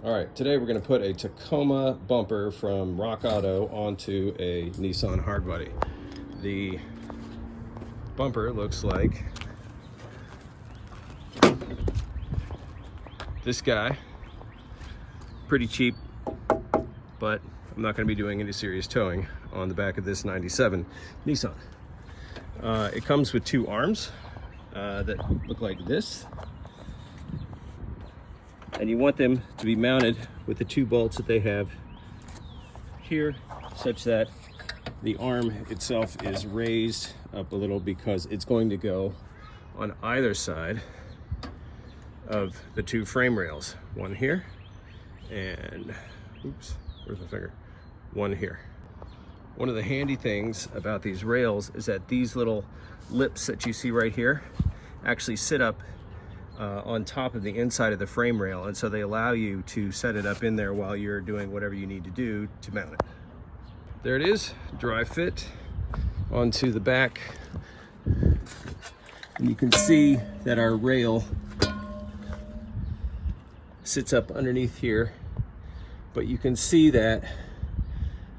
All right, today we're going to put a Tacoma bumper from Rock Auto onto a Nissan Hardbody. The bumper looks like this guy. Pretty cheap, but I'm not going to be doing any serious towing on the back of this 97 Nissan. It comes with two arms that look like this. And you want them to be mounted with the two bolts that they have here, such that the arm itself is raised up a little, because it's going to go on either side of the two frame rails. One here and, oops, where's my finger? One here. One of the handy things about these rails is that these little lips that you see right here actually sit up on top of the inside of the frame rail, and so they allow you to set it up in there while you're doing whatever you need to do to mount it. There it is, dry fit onto the back, and you can see that our rail sits up underneath here, but you can see that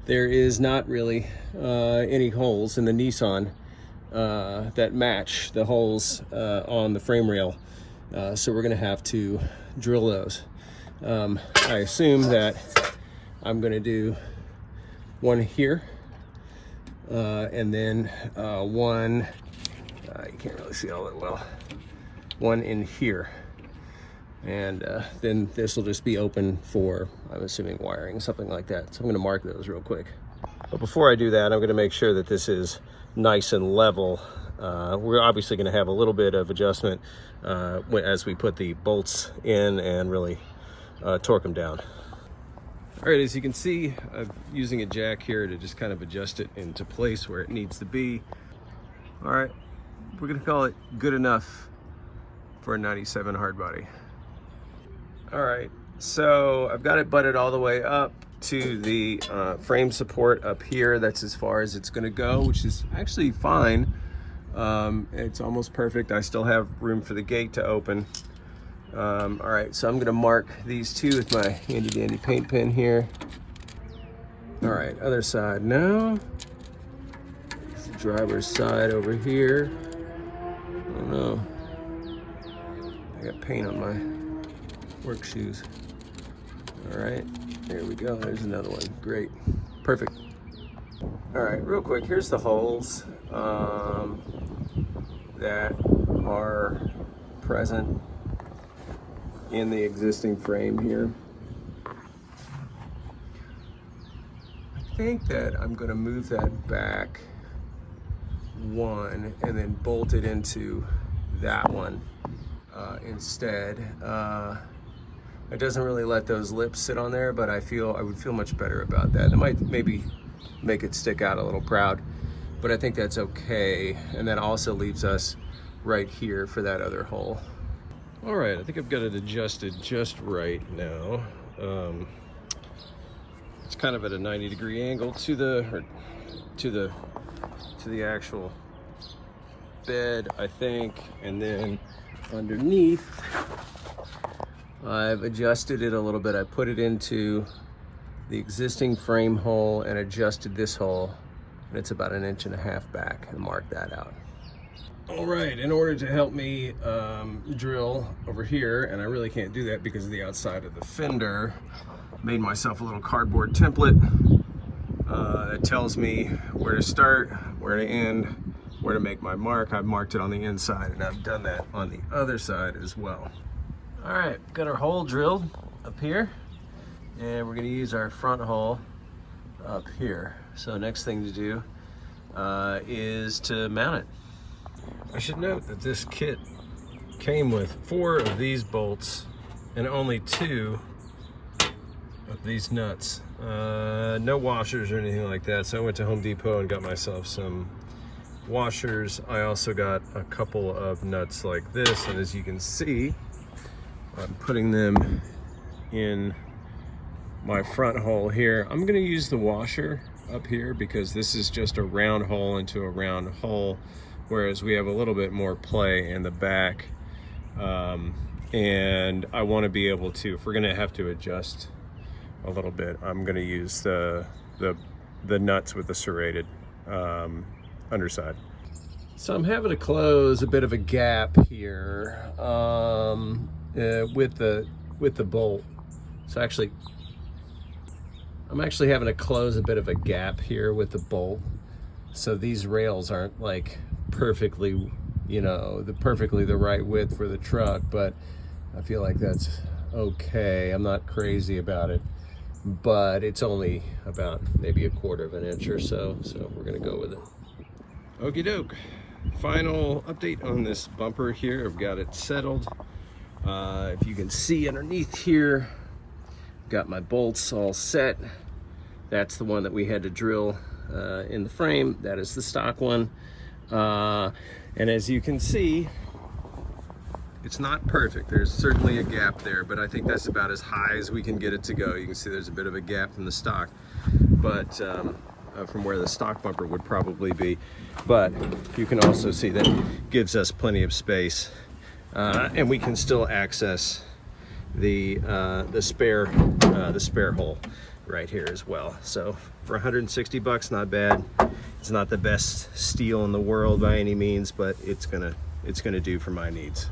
there is not really any holes in the Nissan that match the holes on the frame rail. So we're gonna have to drill those. I assume that I'm gonna do one here, and then one, you can't really see all that well, one in here. And then this will just be open for, I'm assuming, wiring, something like that. So I'm gonna mark those real quick. But before I do that, I'm gonna make sure that this is nice and level. We're obviously going to have a little bit of adjustment as we put the bolts in and really torque them down. All right, as you can see, I'm using a jack here to just kind of adjust it into place where it needs to be. All right, we're going to call it good enough for a 97 Hardbody. All right, so I've got it butted all the way up to the frame support up here. That's as far as it's going to go, which is actually fine. It's almost perfect. I still have room for the gate to open. All right, so I'm gonna mark these two with my handy dandy paint pen here. All right, other side now. It's the driver's side over here. Oh no, I got paint on my work shoes. All right, there we go. There's another one. Great, perfect. All right, real quick, here's the holes that are present in the existing frame here. I think that I'm going to move that back one and then bolt it into that one instead. It doesn't really let those lips sit on there, but I would feel much better about that. It might maybe make it stick out a little proud, but I think that's okay. And that also leaves us right here for that other hole. All right, I think I've got it adjusted just right now. It's kind of at a 90-degree angle to the actual bed, I think. And then underneath, I've adjusted it a little bit. I put it into the existing frame hole and adjusted this hole, and it's about 1.5 inches back, and mark that out. All right, in order to help me drill over here, and I really can't do that because of the outside of the fender, made myself a little cardboard template that tells me where to start, where to end, where to make my mark. I've marked it on the inside, and I've done that on the other side as well. All right, got our hole drilled up here, and we're gonna use our front hole up here. So next thing to do is to mount it. I should note that this kit came with 4 of these bolts and only 2 of these nuts. No washers or anything like that, so I went to Home Depot and got myself some washers. I also got a couple of nuts like this, and as you can see, I'm putting them in my front hole here. I'm gonna use the washer up here because this is just a round hole into a round hole, whereas we have a little bit more play in the back. and I want to be able to, if we're going to have to adjust a little bit, I'm going to use the nuts with the serrated underside. So I'm having to close a bit of a gap here with the bolt. So I'm actually having to close a bit of a gap here with the bolt. So these rails aren't like perfectly, you know, perfectly the right width for the truck, but I feel like that's okay. I'm not crazy about it, but it's only about maybe 1/4 of an inch or so. So we're gonna go with it. Okie doke. Final update on this bumper here. I've got it settled. If you can see underneath here, got my bolts all set. That's the one that we had to drill in the frame. That is the stock one. And as you can see, it's not perfect. There's certainly a gap there, but I think that's about as high as we can get it to go. You can see there's a bit of a gap in the stock, but from where the stock bumper would probably be. But you can also see that gives us plenty of space, and we can still access the spare hole right here as well. So for 160 bucks, not bad. It's not the best steel in the world by any means, but it's gonna do for my needs.